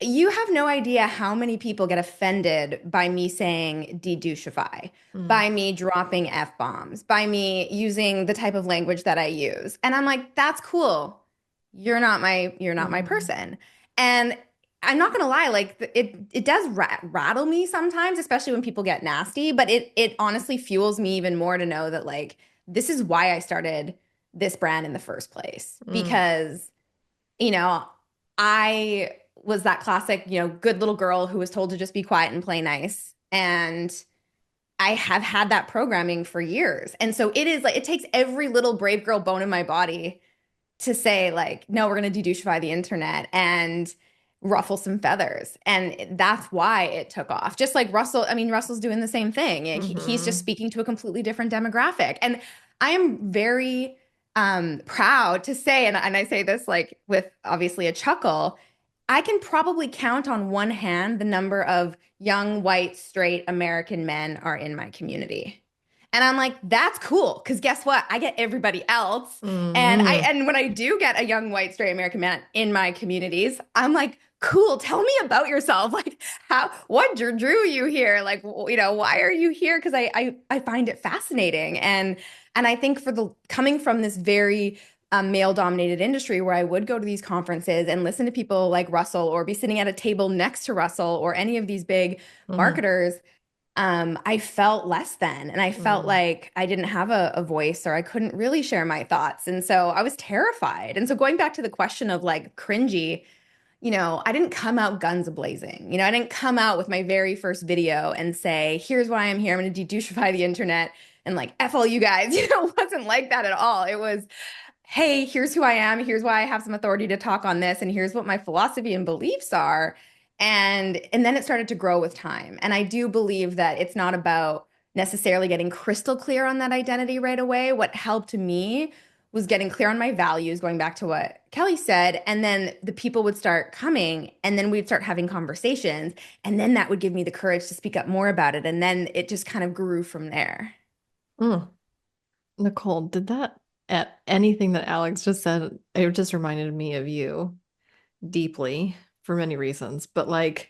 Speaker 4: you have no idea how many people get offended by me saying dedouchify, by me dropping F-bombs, by me using the type of language that I use. And I'm like, that's cool. You're not my person. And I'm not gonna lie, like it does rattle me sometimes, especially when people get nasty, but it honestly fuels me even more to know that like this is why I started this brand in the first place. Because, I was that classic, good little girl who was told to just be quiet and play nice. And I have had that programming for years. And so it is like, it takes every little brave girl bone in my body to say like, no, we're going to dedouchify the internet and ruffle some feathers. And that's why it took off. Just like Russell, I mean, Russell's doing the same thing. He's just speaking to a completely different demographic. And I am very proud to say, and I say this like with obviously a chuckle, I can probably count on one hand the number of young, white, straight American men are in my community. And I'm like, that's cool. Because guess what? I get everybody else. And when I do get a young, white, straight American man in my communities, I'm like, cool, tell me about yourself. Like, what drew you here? Like, why are you here? Because I find it fascinating. And I think coming from this very male-dominated industry where I would go to these conferences and listen to people like Russell or be sitting at a table next to Russell or any of these big marketers, I felt less than, and I felt like I didn't have a voice or I couldn't really share my thoughts. And so I was terrified. And so going back to the question of like cringy, I didn't come out guns a-blazing. I didn't come out with my very first video and say, here's why I'm here. I'm going to dedouchify the internet and like, F all you guys. It wasn't like that at all. It was, hey, here's who I am. Here's why I have some authority to talk on this. And here's what my philosophy and beliefs are. And then it started to grow with time. And I do believe that it's not about necessarily getting crystal clear on that identity right away. What helped me was getting clear on my values, going back to what Kelly said. And then the people would start coming and then we'd start having conversations. And then that would give me the courage to speak up more about it. And then it just kind of grew from there.
Speaker 1: Nicole, did that anything that Alex just said, it just reminded me of you deeply for many reasons. But like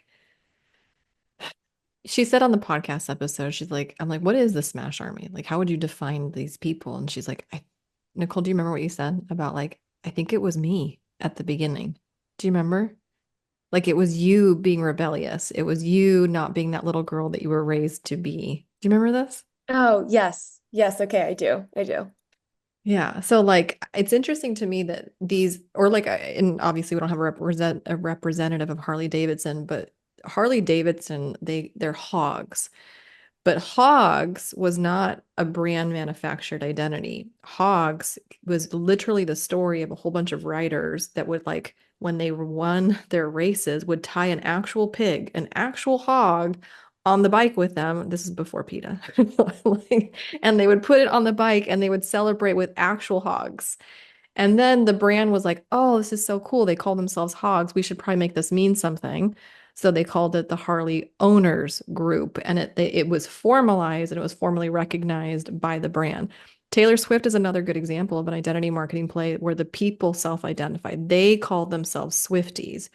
Speaker 1: she said on the podcast episode, she's like, I'm like, what is the Smash Army? Like, how would you define these people? And she's like, Nicole, do you remember what you said about like, I think it was me at the beginning. Do you remember? Like it was you being rebellious. It was you not being that little girl that you were raised to be. Do you remember this?
Speaker 5: Oh, yes. Yes. Okay. I do.
Speaker 1: Yeah. So like, it's interesting to me that these, or like, and obviously we don't have a representative of Harley Davidson, but Harley Davidson, they're hogs. But Hogs was not a brand manufactured identity. Hogs was literally the story of a whole bunch of riders that would like, when they won their races, would tie an actual pig, an actual hog on the bike with them. This is before PETA. And they would put it on the bike and they would celebrate with actual hogs. And then the brand was like, oh, this is so cool. They call themselves Hogs. We should probably make this mean something. So they called it the Harley Owners Group, and it was formalized and it was formally recognized by the brand. Taylor Swift is another good example of an identity marketing play where the people self-identified. They called themselves Swifties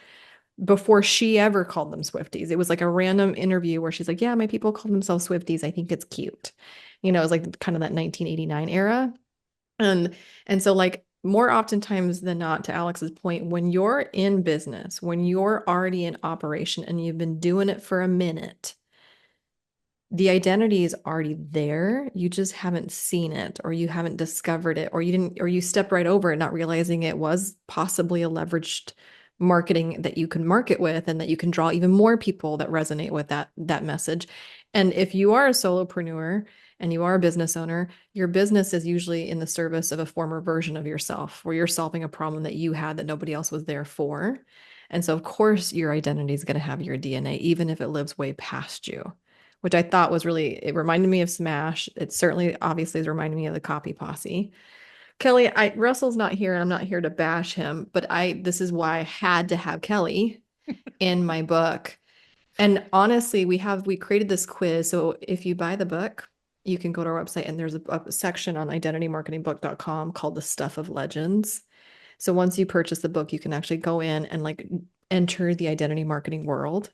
Speaker 1: before she ever called them Swifties. It was like a random interview where she's like, yeah, my people call themselves Swifties. I think it's cute. It was like kind of that 1989 era. And so like more oftentimes than not, to Alex's point, when you're in business, when you're already in operation and you've been doing it for a minute, the identity is already there. You just haven't seen it, or you haven't discovered it, or you step right over it, not realizing it was possibly a leveraged marketing that you can market with and that you can draw even more people that resonate with that message. And if you are a solopreneur and you are a business owner, your business is usually in the service of a former version of yourself where you're solving a problem that you had that nobody else was there for. And so of course your identity is going to have your DNA, even if it lives way past you, which I thought was it reminded me of Smash. It certainly obviously is reminding me of the Copy Posse. Kelly, Russell's not here and I'm not here to bash him, but this is why I had to have Kelly in my book. And honestly, we created this quiz. So if you buy the book, you can go to our website and there's a section on identitymarketingbook.com called The Stuff of Legends. So once you purchase the book, you can actually go in and like enter the identity marketing world.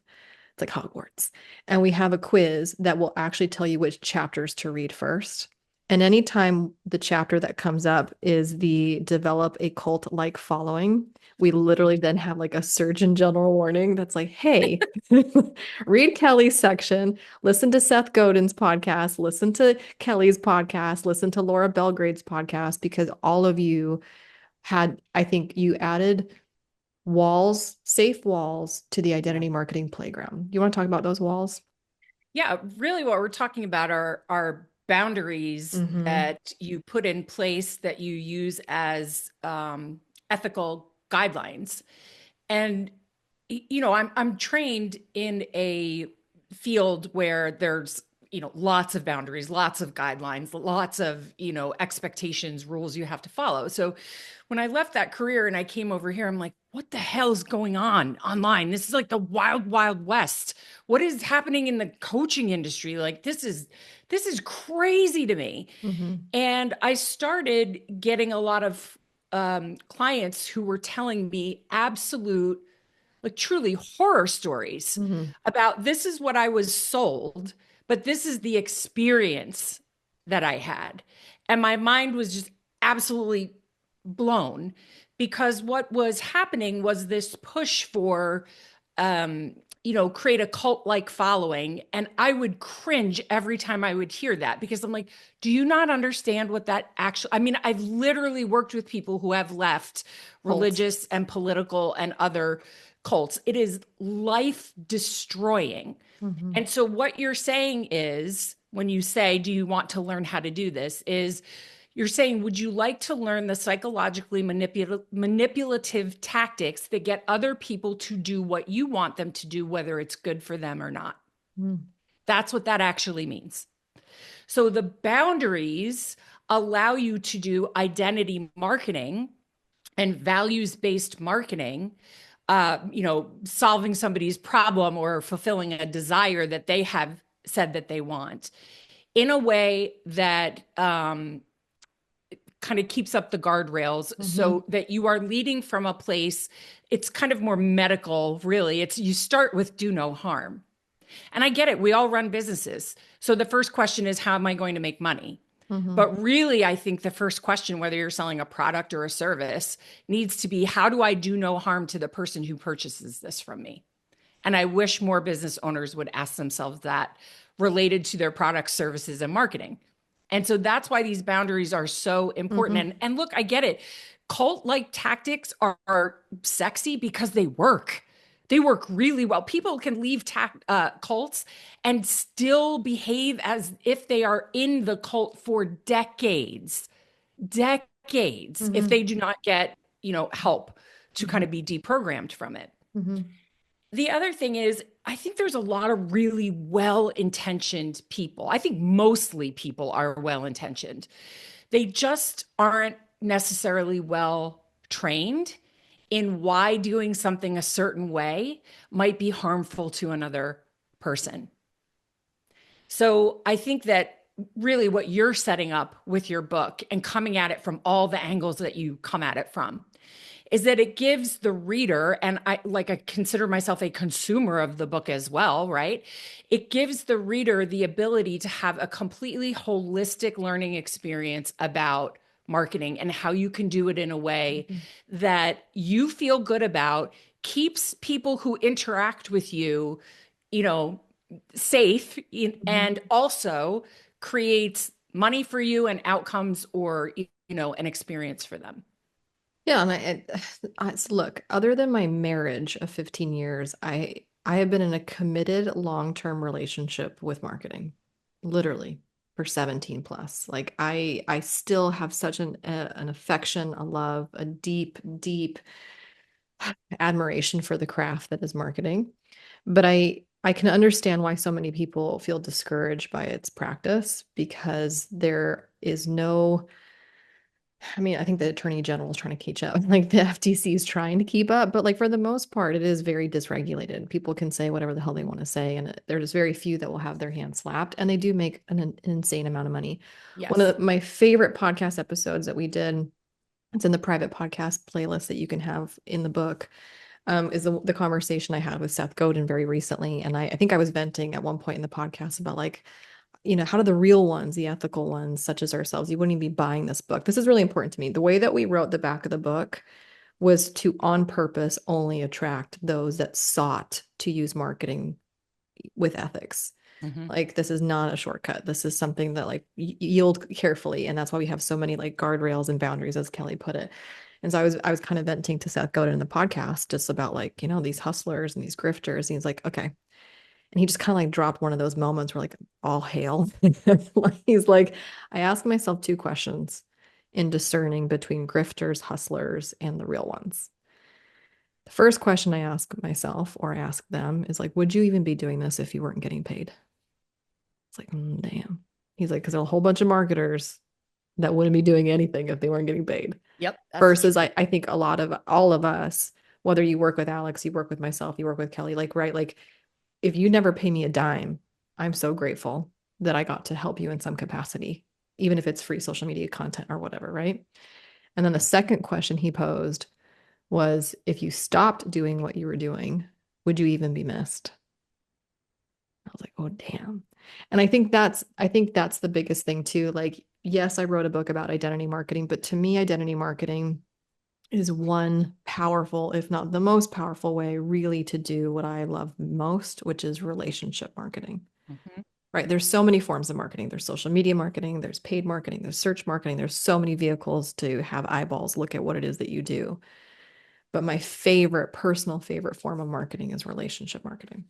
Speaker 1: It's like Hogwarts. And we have a quiz that will actually tell you which chapters to read first. And anytime the chapter that comes up is the develop a cult-like following, we literally then have like a Surgeon General warning that's like, hey, read Kelly's section, listen to Seth Godin's podcast, listen to Kelly's podcast, listen to Laura Belgrade's podcast, because all of you I think you added safe walls to the identity marketing playground. You want to talk about those walls?
Speaker 2: Yeah, really what we're talking about are boundaries that you put in place that you use as ethical guidelines. And I'm trained in a field where there's lots of boundaries, lots of guidelines, lots of expectations, rules you have to follow. So when I left that career and I came over here, I'm like, what the hell is going on online? This is like the wild, wild west. What is happening in the coaching industry? Like this is crazy to me. And I started getting a lot of clients who were telling me absolute, like truly horror stories about this is what I was sold, but this is the experience that I had. And my mind was just absolutely blown because what was happening was this push for create a cult like following. And I would cringe every time I would hear that because I'm like, do you not understand what that actually, I mean, I've literally worked with people who have left religious and political and other cults. It is life destroying. And so what you're saying is, when you say, do you want to learn how to do this, is you're saying, would you like to learn the psychologically manipulative tactics that get other people to do what you want them to do, whether it's good for them or not? That's what that actually means. So the boundaries allow you to do identity marketing and values-based marketing, solving somebody's problem or fulfilling a desire that they have said that they want in a way that kind of keeps up the guardrails so that you are leading from a place, it's kind of more medical, really. It's you start with do no harm. And I get it. We all run businesses. So the first question is, how am I going to make money? But really, I think the first question, whether you're selling a product or a service, needs to be, how do I do no harm to the person who purchases this from me? And I wish more business owners would ask themselves that related to their products, services, and marketing. And so that's why these boundaries are so important. And look, I get it. Cult-like tactics are sexy because they work. They work really well. People can leave cults and still behave as if they are in the cult for decades, if they do not get, help to kind of be deprogrammed from it. The other thing is, I think there's a lot of really well-intentioned people. I think mostly people are well-intentioned. They just aren't necessarily well trained in why doing something a certain way might be harmful to another person. So I think that really what you're setting up with your book and coming at it from all the angles that you come at it from is that it gives the reader, and I consider myself a consumer of the book as well, right? It gives the reader the ability to have a completely holistic learning experience about marketing and how you can do it in a way that you feel good about, keeps people who interact with you, safe, and also creates money for you and outcomes or, an experience for them.
Speaker 1: Yeah, and look, other than my marriage of 15 years, I have been in a committed long-term relationship with marketing, literally for 17 plus. Like I still have such an affection, a love, a deep, deep admiration for the craft that is marketing. But I can understand why so many people feel discouraged by its practice because there is no, I mean, I think the Attorney General is trying to catch up. Like the FTC is trying to keep up, but like for the most part, it is very dysregulated. People can say whatever the hell they want to say, and there's very few that will have their hands slapped, and they do make an insane amount of money.
Speaker 2: Yes.
Speaker 1: One of my favorite podcast episodes that we did, it's in the private podcast playlist that you can have in the book, is the conversation I had with Seth Godin very recently. And I think I was venting at one point in the podcast about like, how do the real ones, the ethical ones, such as ourselves, you wouldn't even be buying this book. This is really important to me. The way that we wrote the back of the book was to, on purpose, only attract those that sought to use marketing with ethics. Like, this is not a shortcut. This is something that like yield carefully. And that's why we have so many like guardrails and boundaries, as Kelly put it. And so I was kind of venting to Seth Godin in the podcast just about like, these hustlers and these grifters. And he's like, okay. And he just kind of like dropped one of those moments where like all hail. He's like, I ask myself two questions in discerning between grifters, hustlers, and the real ones. The first question I ask myself or I ask them is like, would you even be doing this if you weren't getting paid? It's like, damn. He's like, because there are a whole bunch of marketers that wouldn't be doing anything if they weren't getting paid.
Speaker 2: Yep.
Speaker 1: Versus I think a lot of all of us, whether you work with Alex, you work with myself, you work with Kelly, like, right, like if you never pay me a dime, I'm so grateful that I got to help you in some capacity, even if it's free social media content or whatever, right? And then the second question he posed was, if you stopped doing what you were doing, would you even be missed? I was like, oh damn. And I think that's the biggest thing too. Like, yes, I wrote a book about identity marketing, but to me, identity marketing is one powerful, if not the most powerful way really to do what I love most, which is relationship marketing.
Speaker 2: Mm-hmm.
Speaker 1: Right? There's so many forms of marketing. There's social media marketing, there's paid marketing, there's search marketing. There's so many vehicles to have eyeballs look at what it is that you do. But my personal favorite form of marketing is relationship marketing.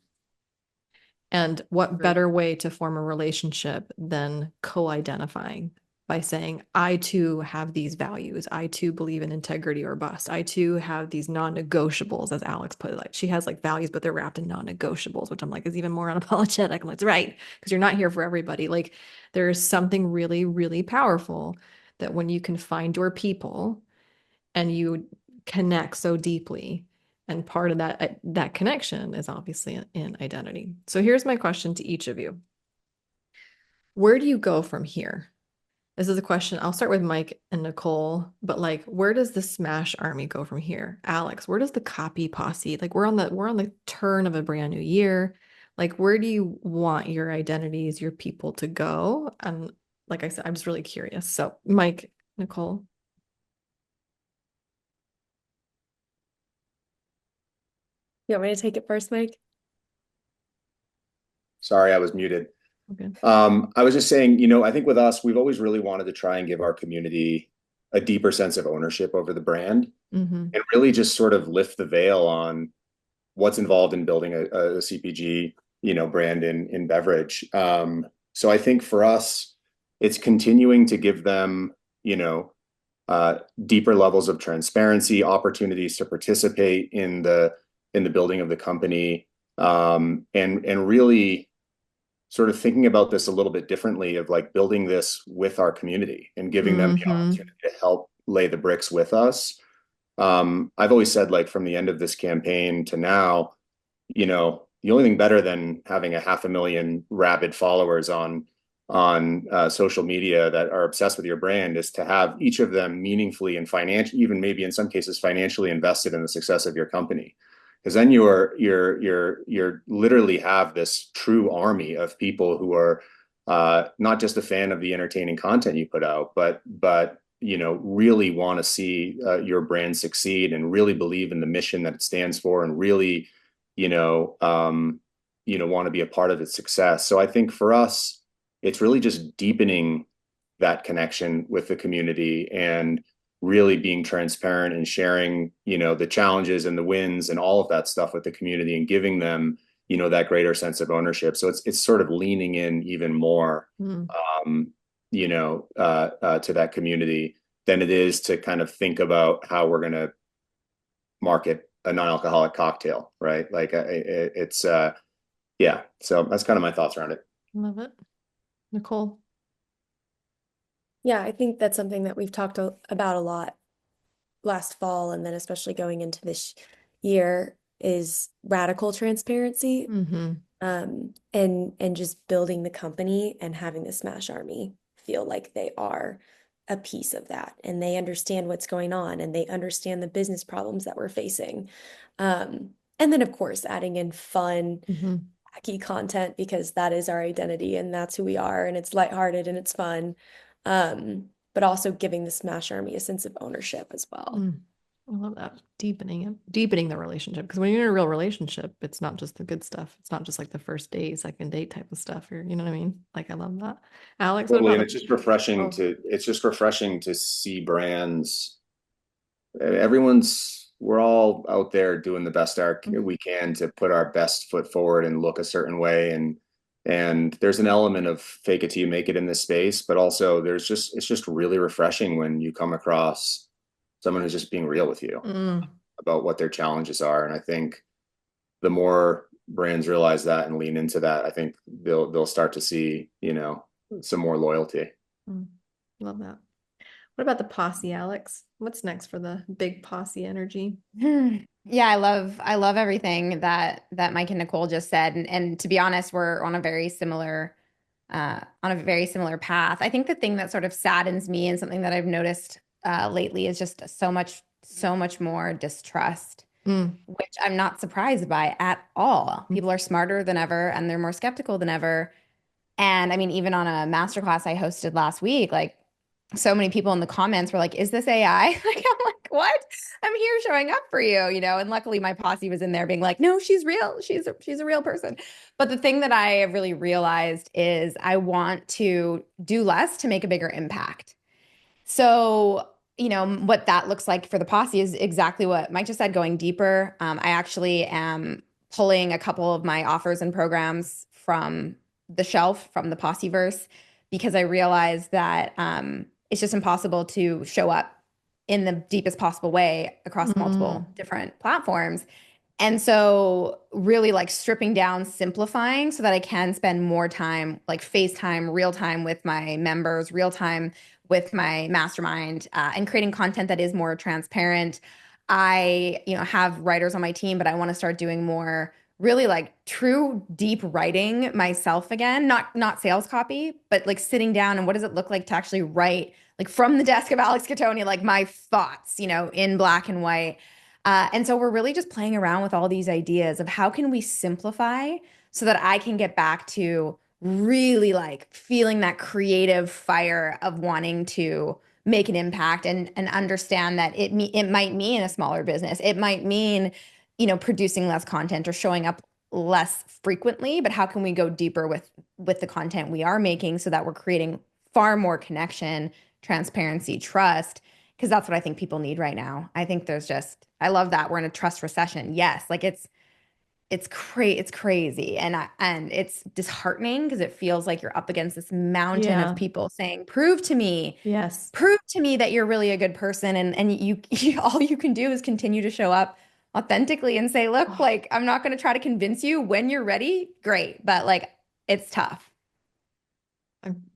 Speaker 1: And what better way to form a relationship than co-identifying by saying, I too have these values. I too believe in integrity or bust. I too have these non-negotiables, as Alex put it. Like she has like values, but they're wrapped in non-negotiables, which I'm like is even more unapologetic. I'm like, that's right, because you're not here for everybody. Like there is something really, really powerful that when you can find your people and you connect so deeply. And part of that connection is obviously in identity. So here's my question to each of you. Where do you go from here? This is a question. I'll start with Mike and Nicole, but like, where does the Smash Army go from here? Alex, where does the copy posse? Like we're on the turn of a brand new year. Like, where do you want your identities, your people to go? And like I said, I'm just really curious. So Mike, Nicole.
Speaker 5: You want me to take it first, Mike?
Speaker 3: Sorry, I was muted.
Speaker 1: Okay.
Speaker 3: I was just saying, I think with us, we've always really wanted to try and give our community a deeper sense of ownership over the brand and really just sort of lift the veil on what's involved in building a CPG, brand in beverage. So I think for us, it's continuing to give them, deeper levels of transparency, opportunities to participate in the building of the company, and really sort of thinking about this a little bit differently of like building this with our community and giving them the opportunity to help lay the bricks with us. I've always said, like, from the end of this campaign to now, the only thing better than having 500,000 rabid followers on social media that are obsessed with your brand is to have each of them meaningfully and financially, even maybe in some cases financially invested in the success of your company. Because then you're literally have this true army of people who are not just a fan of the entertaining content you put out, but really want to see your brand succeed and really believe in the mission that it stands for and really want to be a part of its success. So I think for us, it's really just deepening that connection with the community and really being transparent and sharing, the challenges and the wins and all of that stuff with the community and giving them, that greater sense of ownership. So it's sort of leaning in even more, to that community than it is to kind of think about how we're going to market a non-alcoholic cocktail, right? Like it's yeah. So that's kind of my thoughts around it.
Speaker 1: Love it. Nicole.
Speaker 5: Yeah, I think that's something that we've talked about a lot last fall, and then especially going into this year, is radical transparency, and just building the company and having the Smash Army feel like they are a piece of that, and they understand what's going on, and they understand the business problems that we're facing. And then, of course, adding in fun, wacky content, because that is our identity and that's who we are, and it's lighthearted and it's fun. But also giving the Smash Army a sense of ownership as well.
Speaker 1: I love that. Deepening the relationship. Because when you're in a real relationship, it's not just the good stuff. It's not just like the first date, second date type of stuff. Or, you know what I mean? Like, I love that. Alex, what about
Speaker 3: it's just refreshing to see brands. Everyone's we're all out there doing the best we can to put our best foot forward and look a certain way. And there's an element of fake it till you make it in this space, but also it's just really refreshing when you come across someone who's just being real with you about what their challenges are. And I think the more brands realize that and lean into that, I think they'll start to see, some more loyalty.
Speaker 1: Love that. What about the posse, Alex? What's next for the big posse energy?
Speaker 4: Yeah, I love everything that Mike and Nicole just said. And to be honest, we're on a very similar path. I think the thing that sort of saddens me and something that I've noticed lately is just so much more distrust, which I'm not surprised by at all. People are smarter than ever and they're more skeptical than ever. And I mean, even on a masterclass I hosted last week, like so many people in the comments were like, is this AI? Like, I'm like, what? I'm here showing up for you, and luckily my posse was in there being like, no, she's real. She's a real person. But the thing that I have really realized is I want to do less to make a bigger impact. So, what that looks like for the posse is exactly what Mike just said, going deeper. I actually am pulling a couple of my offers and programs from the shelf, from the Posseverse, because I realized that it's just impossible to show up in the deepest possible way across multiple different platforms. And so really like stripping down, simplifying so that I can spend more time, like FaceTime, real time with my members, real time with my mastermind, and creating content that is more transparent. I, have writers on my team, but I want to start doing more really like true deep writing myself again, not sales copy, but like sitting down and what does it look like to actually write like from the desk of Alex Cattoni, like my thoughts, in black and white. And so we're really just playing around with all these ideas of how can we simplify so that I can get back to really like feeling that creative fire of wanting to make an impact and understand that it might mean a smaller business. It might mean, producing less content or showing up less frequently, but how can we go deeper with the content we are making so that we're creating far more connection, transparency, trust, because that's what I think people need right now. I think I love that we're in a trust recession. Yes, like it's crazy and it's disheartening because it feels like you're up against this mountain of people saying, prove to me that you're really a good person, and you all you can do is continue to show up authentically and say, look, like I'm not going to try to convince you. When you're ready, great, but like it's tough.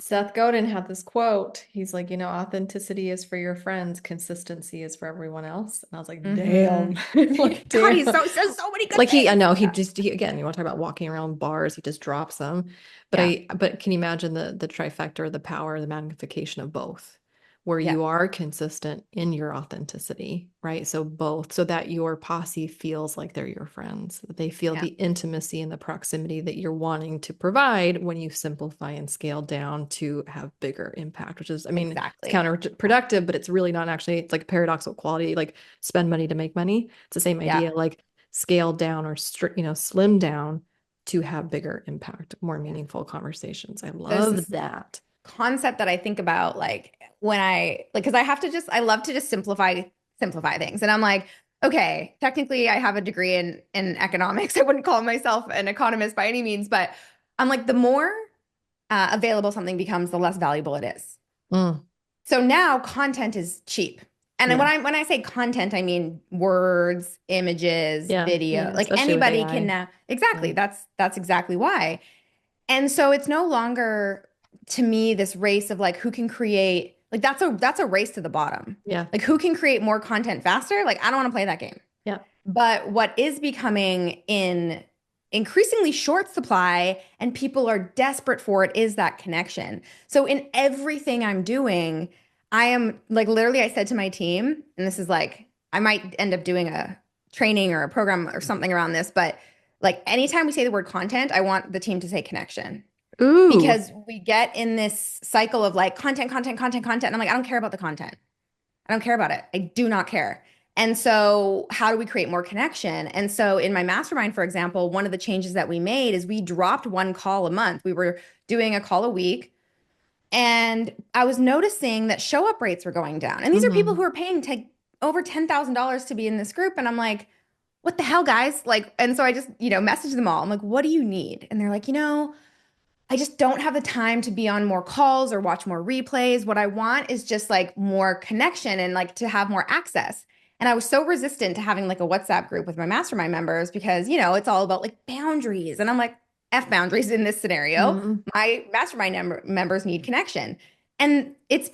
Speaker 1: Seth Godin had this quote. He's like, authenticity is for your friends, consistency is for everyone else. And I was like, damn.
Speaker 4: Like, God, he says so many good
Speaker 1: like
Speaker 4: things.
Speaker 1: I know again, you want to talk about walking around bars, he just drops them. But but can you imagine the trifecta, or the power, the magnification of both, where you are consistent in your authenticity, right? So both, so that your posse feels like they're your friends, that they feel the intimacy and the proximity that you're wanting to provide when you simplify and scale down to have bigger impact, which is, I mean, it's counterproductive, but it's really not actually, it's like a paradoxical quality, like spend money to make money. It's the same idea, like scale down or, slim down to have bigger impact, more meaningful conversations. I love that
Speaker 4: concept that I think about, like when because I love to just simplify things. And I'm like, okay, technically I have a degree in economics. I wouldn't call myself an economist by any means, but I'm like, the more available something becomes, the less valuable it is. So now content is cheap. And when I say content, I mean words, images, video, like anybody can now. Exactly. That's exactly why. And so it's no longer, to me, this race of like who can create, like that's a race to the bottom. Yeah. Like who can create more content faster? Like I don't want to play that game. Yeah. But what is becoming in increasingly short supply and people are desperate for it is that connection. So in everything I'm doing, I am like, literally I said to my team, and this is like, I might end up doing a training or a program or something around this, but like anytime we say the word content, I want the team to say connection. Ooh. Because we get in this cycle of like content. And I'm like, I don't care about the content. I don't care about it. I do not care. And so how do we create more connection? And so in my mastermind, for example, one of the changes that we made is we dropped one call a month. We were doing a call a week. And I was noticing that show up rates were going down. And these are people who are paying to over $10,000 to be in this group. And I'm like, what the hell, guys? Like, and so I just, messaged them all. I'm like, what do you need? And they're like, I just don't have the time to be on more calls or watch more replays. What I want is just like more connection and like to have more access. And I was so resistant to having like a WhatsApp group with my mastermind members because, it's all about like boundaries. And I'm like, F boundaries in this scenario.
Speaker 1: Mm-hmm.
Speaker 4: My mastermind members need connection. And it's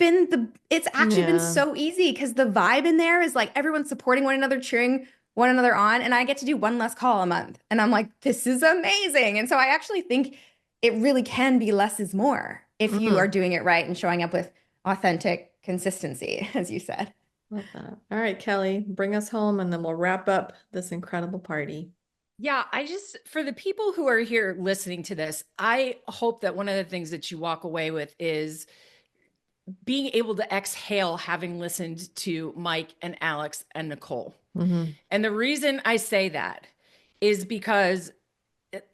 Speaker 4: actually been so easy because the vibe in there is like everyone's supporting one another, cheering one another on. And I get to do one less call a month. And I'm like, this is amazing. And so I actually think it really can be less is more if you are doing it right and showing up with authentic consistency, as you said.
Speaker 1: Love that. All right, Kelly, bring us home and then we'll wrap up this incredible party.
Speaker 2: Yeah, for the people who are here listening to this, I hope that one of the things that you walk away with is being able to exhale having listened to Mike and Alex and Nicole.
Speaker 1: Mm-hmm.
Speaker 2: And the reason I say that is because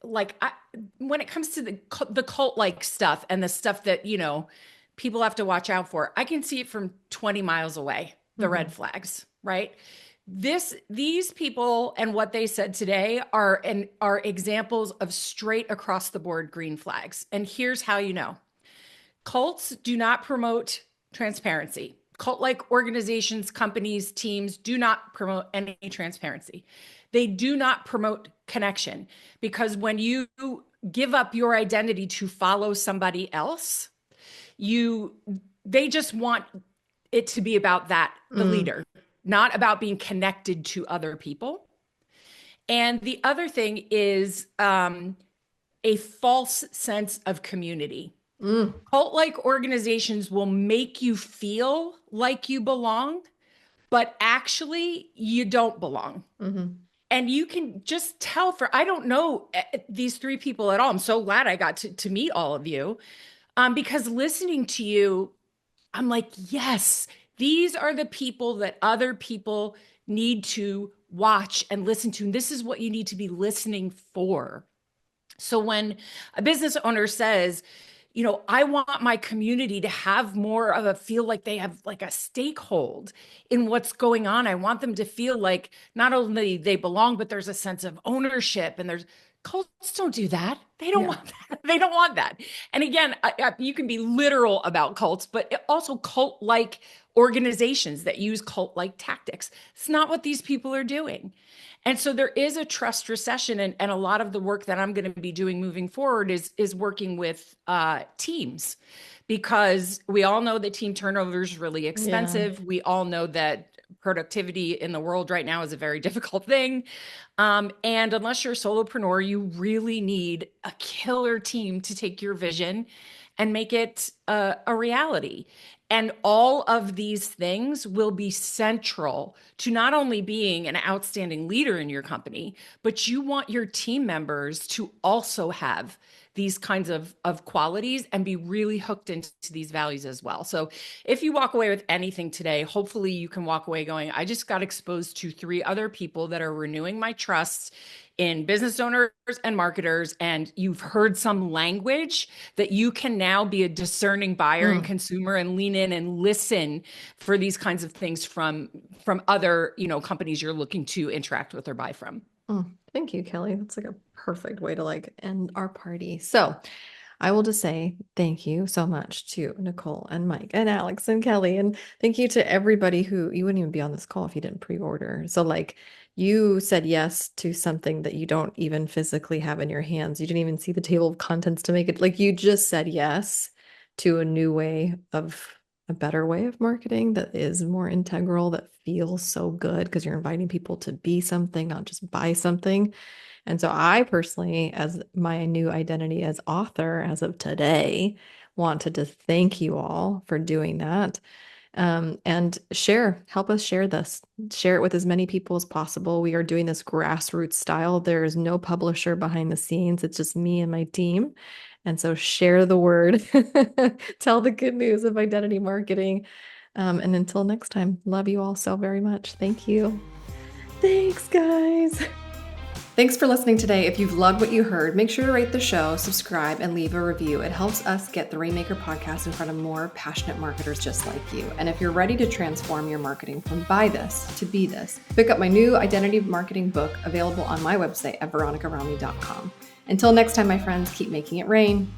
Speaker 2: when it comes to the cult-like stuff and the stuff that, people have to watch out for, I can see it from 20 miles away, the red flags, right? These people and what they said today are examples of straight across the board green flags. And here's how you know. Cults do not promote transparency. Cult-like organizations, companies, teams do not promote any transparency. They do not promote connection because when you give up your identity to follow somebody else, they just want it to be about that, the leader, not about being connected to other people. And the other thing is a false sense of community. Cult-like organizations will make you feel like you belong, but actually you don't belong.
Speaker 1: Mm-hmm.
Speaker 2: And you can just tell I don't know these three people at all. I'm so glad I got to meet all of you because listening to you, I'm like, yes, these are the people that other people need to watch and listen to. And this is what you need to be listening for. So when a business owner says, I want my community to have more of feel like they have like a stakehold in what's going on. I want them to feel like not only they belong, but there's a sense of ownership and cults don't do that. They don't want that. They don't want that. And again, you can be literal about cults, but also cult-like organizations that use cult-like tactics. It's not what these people are doing. And so there is a trust recession. And a lot of the work that I'm going to be doing moving forward is working with teams, because we all know that team turnover is really expensive. Yeah. We all know that productivity in the world right now is a very difficult thing. And unless you're a solopreneur, you really need a killer team to take your vision and make it a reality. And all of these things will be central to not only being an outstanding leader in your company, but you want your team members to also have these kinds of qualities and be really hooked into these values as well. So if you walk away with anything today, hopefully you can walk away going, I just got exposed to 3 other people that are renewing my trust in business owners and marketers, and you've heard some language that you can now be a discerning buyer and consumer and lean in and listen for these kinds of things from other, companies you're looking to interact with or buy from.
Speaker 1: Thank you, Kelly. That's like a perfect way to end our party. So I will just say thank you so much to Nicole and Mike and Alex and Kelly. And thank you to everybody who you wouldn't even be on this call if you didn't pre-order. So you said yes to something that you don't even physically have in your hands. You didn't even see the table of contents to make it. You just said yes to a new way of a better way of marketing that is more integral, that feels so good because you're inviting people to be something, not just buy something. And so I personally, as my new identity as author as of today, wanted to thank you all for doing that. And help us share this, share it with as many people as possible. We are doing this grassroots style. There is no publisher behind the scenes. It's just me and my team. And so share the word, tell the good news of identity marketing. And until next time, love you all so very much. Thank you. Thanks, guys. Thanks for listening today. If you've loved what you heard, make sure to rate the show, subscribe, and leave a review. It helps us get the Rainmaker Podcast in front of more passionate marketers just like you. And if you're ready to transform your marketing from buy this to be this, pick up my new identity marketing book available on my website at veronicarami.com. Until next time, my friends, keep making it rain.